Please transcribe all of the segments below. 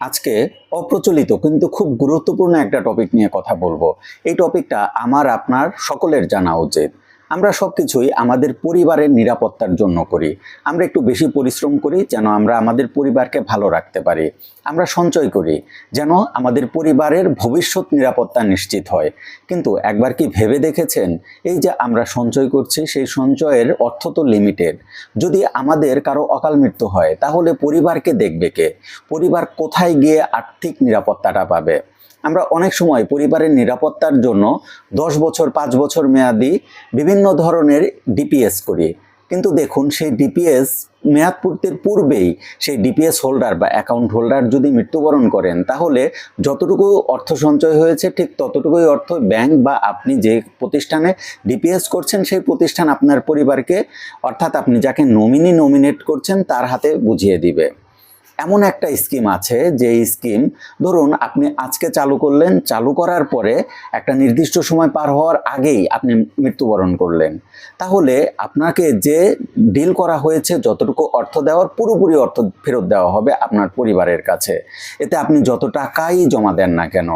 আজকে অপ্রচলিত কিন্তু খুব গুরুত্বপূর্ণ একটা টপিক নিয়ে কথা বলবো। এই টপিকটা আমার আপনার সকলের জানা উচিত। আমরা সবকিছুই আমাদের পরিবারের নিরাপত্তার জন্য করি। আমরা একটু বেশি পরিশ্রম করি যেন আমরা আমাদের পরিবারকে ভালো রাখতে পারি। আমরা সঞ্চয় করি যেন আমাদের পরিবারের ভবিষ্যৎ নিরাপত্তা নিশ্চিত হয়। কিন্তু একবার কি ভেবে দেখেছেন, এই যে আমরা সঞ্চয় করছি সেই সঞ্চয়ের অর্থ তো লিমিটেড। যদি আমাদের কারো অকাল মৃত্যু হয় তাহলে পরিবারকে দেখবে কে? পরিবার কোথায় গিয়ে আর্থিক নিরাপত্তাটা পাবে? আমরা অনেক সময় পরিবারের নিরাপত্তার জন্য 10 বছর 5 বছর মেয়াদি বিভিন্ন ধরনের ডিপিএস করি। কিন্তু দেখুন, সেই ডিপিএস মেয়াদ পূর্তির পূর্বেই সেই ডিপিএস হোল্ডার বা অ্যাকাউন্ট হোল্ডার যদি মৃত্যুবরণ করেন, তাহলে যতটুকু অর্থ সঞ্চয় হয়েছে ঠিক ততটুকুই অর্থ ব্যাংক বা আপনি যে প্রতিষ্ঠানে ডিপিএস করছেন সেই প্রতিষ্ঠান আপনার পরিবারকে, অর্থাৎ আপনি যাকে নমিনেট করছেন তার হাতে বুঝিয়ে দিবে। এমন একটা স্কিম আছে, যে স্কিম ধরুন আপনি আজকে চালু করলেন, চালু করার পরে একটা নির্দিষ্ট সময় পার হওয়ার আগেই আপনি মৃত্যুবরণ করলেন, তাহলে আপনাকে যে ডিল করা হয়েছে যতটুকু অর্থ দেওয়ার পুরোপুরি অর্থ ফেরত দেওয়া হবে আপনার পরিবারের কাছে। এতে আপনি যত টাকাই জমা দেন না কেন।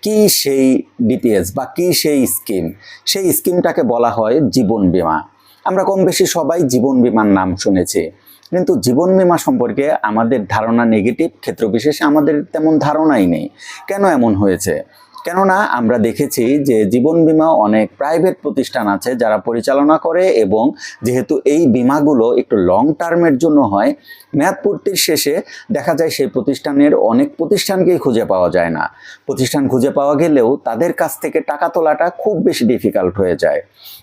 কি সেই ডিপিএস বা কি সেই স্কিম? সেই স্কিমটাকে বলা হয় জীবন বীমা। আমরা কম বেশি সবাই জীবন বীমার নাম শুনেছি, কিন্তু জীবন বীমা সম্পর্কে আমাদের ধারণা নেগেটিভ, ক্ষেত্র বিশেষে আমাদের তেমন ধারণাই নেই। কেন এমন হয়েছে? কেননা আমরা দেখেছি যে জীবন বীমা অনেক প্রাইভেট প্রতিষ্ঠান আছে যারা পরিচালনা করে, এবং যেহেতু এই বীমাগুলো একটু লং টার্মের জন্য হয়, মেয়াদ পূর্তির শেষে দেখা যায় সেই প্রতিষ্ঠানের অনেক প্রতিষ্ঠানকেই খুঁজে পাওয়া যায় না। প্রতিষ্ঠান খুঁজে পাওয়া গেলেও তাদের কাছ থেকে টাকা তোলাটা খুব বেশি ডিফিকাল্ট হয়ে যায়।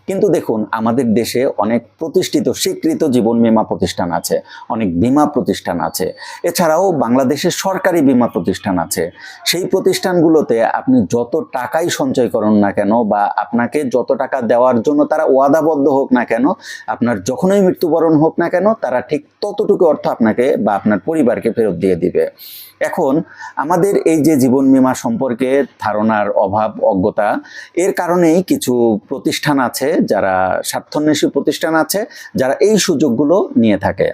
কিন্তু দেখুন, আমাদের দেশে অনেক প্রতিষ্ঠিত স্বীকৃত জীবন বীমা প্রতিষ্ঠান আছে, অনেক বীমা প্রতিষ্ঠান আছে। এছাড়াও বাংলাদেশের সরকারি বীমা প্রতিষ্ঠান আছে। সেই প্রতিষ্ঠানগুলোতে আপনি যত টাকাই সঞ্চয় করুন না কেন, বা আপনাকে যত টাকা দেওয়ার জন্য তারা ওয়াদাবদ্ধ হোক না কেন, আপনার যখনই মৃত্যুবরণ হোক না কেন, তারা ঠিক ততটুকু অর্থ আপনাকে বা আপনার পরিবারকে ফেরত দিয়ে দিবে। এখন আমাদের এই যে জীবন বীমা সম্পর্কে ধারণার অভাব, অজ্ঞতা, এর কারণেই কিছু প্রতিষ্ঠান আছে যারা স্বার্থান্বেষী প্রতিষ্ঠান আছে যারা এই সুযোগগুলো নিয়ে থাকে।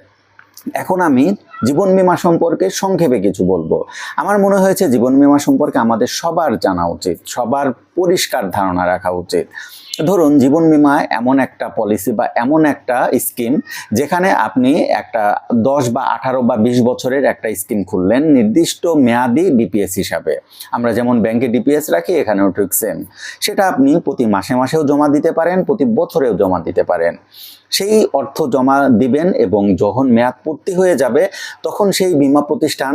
এখন আমি জীবন বীমা সম্পর্কে সংক্ষেপে কিছু বলবো। আমার মনে হয়েছে জীবন বীমা সম্পর্কে আমাদের সবার জানা উচিত, সবার পরিষ্কার ধারণা রাখা উচিত। ধরুন, জীবন বীমা এমন একটা পলিসি বা এমন একটা স্কিম যেখানে আপনি একটা 10 বা 18 বা 20 বছরের একটা স্কিম খুললেন নির্দিষ্ট মেয়াদি ডিপিএস হিসাবে। আমরা যেমন ব্যাংকে ডিপিএস রাখি, এখানেও ঠিক সেম। সেটা আপনি প্রতি মাসে মাসেও জমা দিতে পারেন, প্রতি বছরেও জমা দিতে পারেন। সেই অর্থ জমা দিবেন এবং যখন মেয়াদ পূর্তি হয়ে যাবে তখন সেই বীমা প্রতিষ্ঠান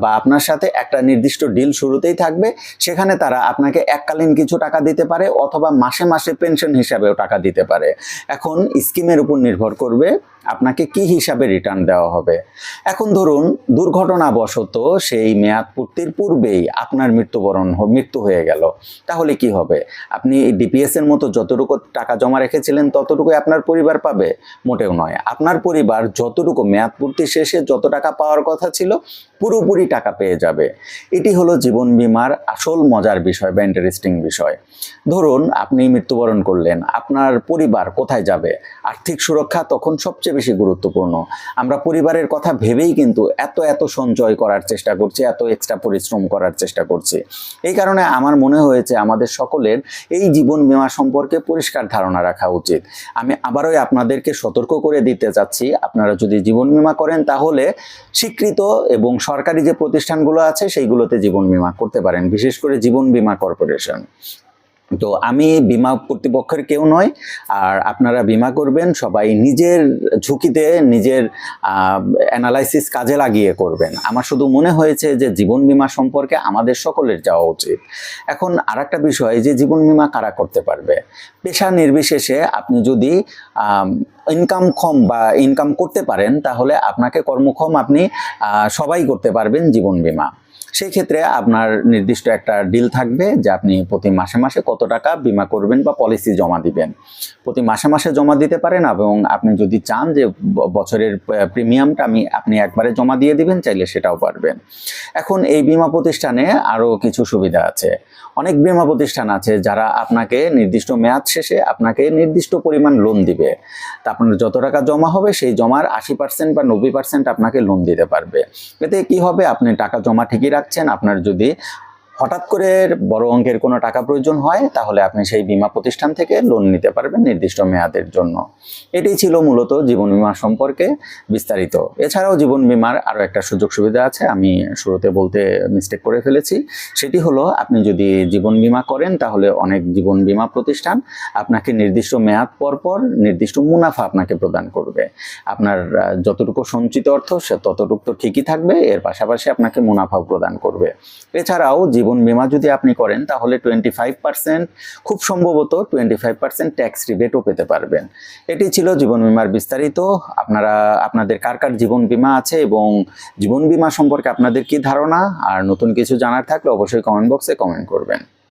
বা আপনার সাথে একটা নির্দিষ্ট ডিল শুরুতেই থাকবে। সেখানে তারা আপনাকে এককালীন কিছু টাকা দিতে পারে, অথবা মাসে মাসে পেনশন হিসাবেও টাকা দিতে পারে। এখন স্কিমের উপর নির্ভর করবে আপনাকে কি হিসাবে রিটার্ন দেওয়া হবে। এখন ধরুন দুর্ঘটনাবশত সেই মেয়াদ পূর্তির পূর্বেই আপনার মৃত্যু হয়ে গেল, তাহলে কি হবে? আপনি ডিপিএস এর মতো যতটুকু টাকা জমা রেখেছিলেন ততটুকুই আপনার পরিবার পাবে? মোটেও নয়। আপনার পরিবার যতটুকু মেয়াদ পূর্তি শেষে যত টাকা পাওয়ার কথা ছিল পুরোপুরি টাকা পেয়ে যাবে। এটি হলো জীবন বীমার আসল মজার বিষয় বা ইন্টারেস্টিং বিষয়। ধরুন আপনি মৃত্যুবরণ করলেন, আপনার পরিবার কোথায় যাবে? আর্থিক সুরক্ষা তখন সবচেয়ে বেশি গুরুত্বপূর্ণ। আমরা পরিবারের কথা ভেবেই কিন্তু এত সঞ্চয় করার চেষ্টা করছি, এত এক্সট্রা পরিশ্রম করার চেষ্টা করছি। এই কারণে আমার মনে হয়েছে আমাদের সকলের এই জীবন বীমা সম্পর্কে পরিষ্কার ধারণা রাখা উচিত। আমি আবারও আপনাদেরকে সতর্ক করে দিতে চাচ্ছি, আপনারা যদি জীবন বীমা করেন তাহলে স্বীকৃত এবং সরকারি যে প্রতিষ্ঠানগুলো আছে সেইগুলোতে জীবন বীমা করতে পারেন, বিশেষ করে জীবন বীমা কর্পোরেশন। তো আমি বীমা কর্তৃপক্ষের কেউ নয়, আর আপনারা বীমা করবেন সবাই নিজের ঝুঁকিতে, নিজের অ্যানালাইসিস কাজে লাগিয়ে করবেন। আমার শুধু মনে হয়েছে যে জীবন বীমা সম্পর্কে আমাদের সকলের যাওয়া উচিত। এখন আরেকটা বিষয়, যে জীবন বীমা কারা করতে পারবে? পেশা নির্বিশেষে আপনি যদি ইনকাম বা ইনকাম করতে পারেন তাহলে আপনাকে কর্মক্ষম আপনি সবাই করতে পারবেন জীবন বীমা। সেই ক্ষেত্রে আপনার নির্দিষ্ট একটা ডিল থাকবে যে আপনি প্রতি মাসে মাসে কত তত টাকা বিমা করবেন বা পলিসি জমা দিবেন। প্রতি মাসে মাসে জমা দিতে পারেন, এবং আপনি যদি চান যে বছরের প্রিমিয়ামটা আপনি একবারে জমা দিয়ে দিবেন, চাইলে সেটাও পারবেন। এখন এই বীমা প্রতিষ্ঠানে আরও কিছু সুবিধা আছে। অনেক বীমা প্রতিষ্ঠান আছে যারা আপনাকে নির্দিষ্ট মেয়াদ শেষে আপনাকে নির্দিষ্ট পরিমাণ লোন দিবে। তা আপনার যত টাকা জমা হবে সেই জমার 80% বা 90% আপনাকে লোন দিতে পারবে। এতে কি হবে, আপনি টাকা জমা ঠিকই রাখছেন, আপনার যদি হঠাৎ করে বড় অঙ্কের কোনো টাকা প্রয়োজন হয় তাহলে আপনি সেই বীমা প্রতিষ্ঠান থেকে লোন নিতে পারবেন নির্দিষ্ট মেয়াদের জন্য। এটাই ছিল মূলত জীবন বীমা সম্পর্কে বিস্তারিত। এছাড়াও জীবন বীমার আরও একটা সুযোগ সুবিধা আছে, আমি শুরুতে বলতে মিস্টেক করে ফেলেছি। সেটি হলো, আপনি যদি জীবন বীমা করেন তাহলে অনেক জীবন বীমা প্রতিষ্ঠান আপনাকে নির্দিষ্ট মেয়াদ পর পর নির্দিষ্ট মুনাফা আপনাকে প্রদান করবে। আপনার যতটুকু সঞ্চিত অর্থ সে ততটুকু তো ঠিকই থাকবে, এর পাশাপাশি আপনাকে মুনাফাও প্রদান করবে। এছাড়াও জীবন বীমা যদি আপনি করেন তাহলে 25%, খুব সম্ভবত 25% ট্যাক্স রিবেটও পেতে পারবেন। এটি ছিল জীবন বীমার বিস্তারিত। আপনাদের কার কার জীবন বীমা আছে এবং জীবন বীমা সম্পর্কে আপনাদের কি ধারণা, আর নতুন কিছু জানার থাকলে অবশ্যই কমেন্ট বক্সে কমেন্ট করবেন।